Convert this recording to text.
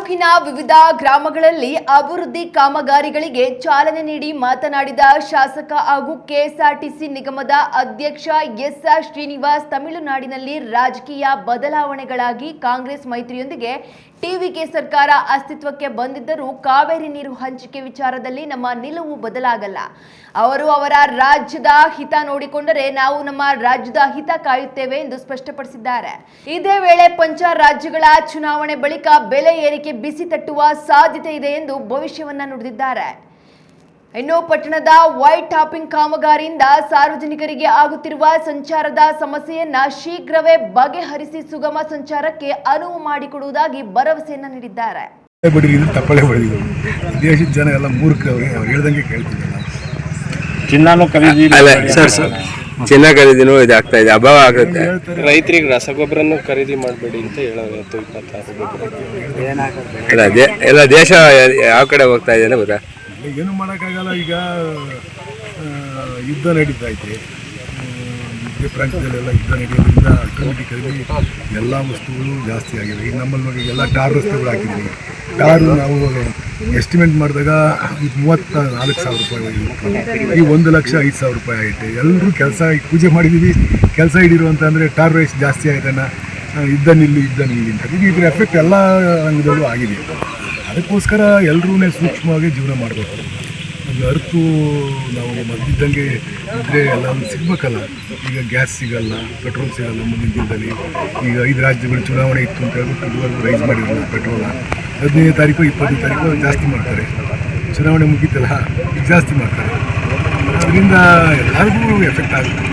ತಾಲೂಕಿನ ವಿವಿಧ ಗ್ರಾಮಗಳಲ್ಲಿ ಅಭಿವೃದ್ಧಿ ಕಾಮಗಾರಿಗಳಿಗೆ ಚಾಲನೆ ನೀಡಿ ಮಾತನಾಡಿದ ಶಾಸಕ ಹಾಗೂ ಕೆಎಸ್ಆರ್ಟಿಸಿ ನಿಗಮದ ಅಧ್ಯಕ್ಷ ಎಸ್ಆರ್ ಶ್ರೀನಿವಾಸ್, ತಮಿಳುನಾಡಿನಲ್ಲಿ ರಾಜಕೀಯ ಬದಲಾವಣೆಗಳಾಗಿ ಕಾಂಗ್ರೆಸ್ ಮೈತ್ರಿಯೊಂದಿಗೆ ಟಿವಿಕೆ ಸರ್ಕಾರ ಅಸ್ತಿತ್ವಕ್ಕೆ ಬಂದಿದ್ದರೂ ಕಾವೇರಿ ನೀರು ಹಂಚಿಕೆ ವಿಚಾರದಲ್ಲಿ ನಮ್ಮ ನಿಲುವು ಬದಲಾಗಲ್ಲ. ಅವರು ಅವರ ರಾಜ್ಯದ ಹಿತ ನೋಡಿಕೊಂಡರೆ ನಾವು ನಮ್ಮ ರಾಜ್ಯದ ಹಿತ ಕಾಯುತ್ತೇವೆ ಎಂದು ಸ್ಪಷ್ಟಪಡಿಸಿದ್ದಾರೆ. ಇದೇ ವೇಳೆ ಪಂಚ ರಾಜ್ಯಗಳ ಚುನಾವಣೆ ಬಳಿಕ ಬೆಲೆ ಏರಿಕೆ ಬಿಸಿ ತಟ್ಟುವ ಸಾಧ್ಯತೆ ಇದೆ ಎಂದು ಭವಿಷ್ಯವನ್ನ ನುಡಿದಿದ್ದಾರೆ. ಇನ್ನು ಪಟ್ಟಣದ ವೈಟ್ ಟಾಪಿಂಗ್ ಕಾಮಗಾರಿಯಿಂದ ಸಾರ್ವಜನಿಕರಿಗೆ ಆಗುತ್ತಿರುವ ಸಂಚಾರದ ಸಮಸ್ಯೆಯನ್ನ ಶೀಘ್ರವೇ ಬಗೆಹರಿಸಿ ಸುಗಮ ಸಂಚಾರಕ್ಕೆ ಅನುವು ಮಾಡಿಕೊಡುವುದಾಗಿ ಭರವಸೆಯನ್ನ ನೀಡಿದ್ದಾರೆ. ದೇಶದ ಜನ ಎಲ್ಲ ಮೂರ್ಖವ್ರೆ, ಅವ್ರು ಹೇಳ್ದಂಗೆ ಕೇಳ್ತಿದ್ದಾರೆ. ಚಿನ್ನನೂ ಖರೀದಿ ಚಿನ್ನ ಖರೀದಿನೂ ಇದಾಗ್ತಾ ಇದೆ, ಅಭಾವ ಆಗುತ್ತೆ. ರೈತರಿಗೆ ರಸಗೊಬ್ಬರನ್ನು ಖರೀದಿ ಮಾಡಬೇಡಿ ಅಂತ ಹೇಳೋದು 26 ಎಲ್ಲ ದೇಶ ಯಾವ ಕಡೆ ಹೋಗ್ತಾ ಇದೆ ಗೊತ್ತಾ? ಏನು ಮಾಡೋಕ್ಕಾಗಲ್ಲ. ಈಗ ಯುದ್ಧ ನಡೀತಾ ಐತೆ, ಪ್ರಾಂತ್ಯದಲ್ಲೆಲ್ಲ ಯುದ್ಧ ನಡೆಯೋದ್ರಿಂದ ಆಟೋಮೆಟಿಕಲಿ ಎಲ್ಲ ವಸ್ತುಗಳು ಜಾಸ್ತಿ ಆಗಿದೆ. ಈಗ ನಮ್ಮಲ್ಲಿ ನೋಡಿ ಎಲ್ಲ ಟಾರ್ ರಸ್ತೆಗಳು ಹಾಕಿದ್ವಿ. ಟಾರು ನಾವು ಎಸ್ಟಿಮೇಟ್ ಮಾಡಿದಾಗ 34,000 ರೂಪಾಯಿ, ಈ 1,05,000 ರೂಪಾಯಿ ಆಗೈತೆ. ಎಲ್ಲರೂ ಕೆಲಸ ಪೂಜೆ ಮಾಡಿದ್ದೀವಿ, ಕೆಲಸ ಹಿಡಿರು ಅಂತಂದರೆ ಟಾರ್ ರೈಸ್ ಜಾಸ್ತಿ ಆಯ್ತಾನ, ಯುದ್ಧ ನಿಲ್ಲಿ ಅಂತ. ಈಗ ಇದ್ರ ಎಫೆಕ್ಟ್ ಎಲ್ಲ ರಂಗದಲ್ಲೂ ಆಗಿದೆ. ಅದಕ್ಕೋಸ್ಕರ ಎಲ್ಲರೂ ಸೂಕ್ಷ್ಮವಾಗಿ ಜೀವನ ಮಾಡಬೇಕು. ಅದು ಅರ್ತು ನಾವು ಮೊದಲಿದ್ದಂಗೆ ಇದ್ದರೆ ಎಲ್ಲರೂ ಸಿಗಬೇಕಲ್ಲ. ಈಗ ಗ್ಯಾಸ್ ಸಿಗಲ್ಲ, ಪೆಟ್ರೋಲ್ ಸಿಗಲ್ಲ ಮುಂದಿನ ದಿನದಲ್ಲಿ. ಈಗ 5 ರಾಜ್ಯಗಳು ಚುನಾವಣೆ ಇತ್ತು ಅಂತ ಹೇಳ್ಬಿಟ್ಟು ಇದುವರೆಗೂ ರೈಸ್ ಮಾಡಿರಲ್ಲ ಪೆಟ್ರೋಲ. 15ನೇ ತಾರೀಕು 20ನೇ ತಾರೀಕು ಜಾಸ್ತಿ ಮಾಡ್ತಾರೆ. ಚುನಾವಣೆ ಮುಗೀತಲ್ಲ, ಈಗ ಜಾಸ್ತಿ ಮಾಡ್ತಾರೆ. ಅದರಿಂದ ಎಲ್ಲರಿಗೂ ಎಫೆಕ್ಟ್ ಆಗುತ್ತೆ.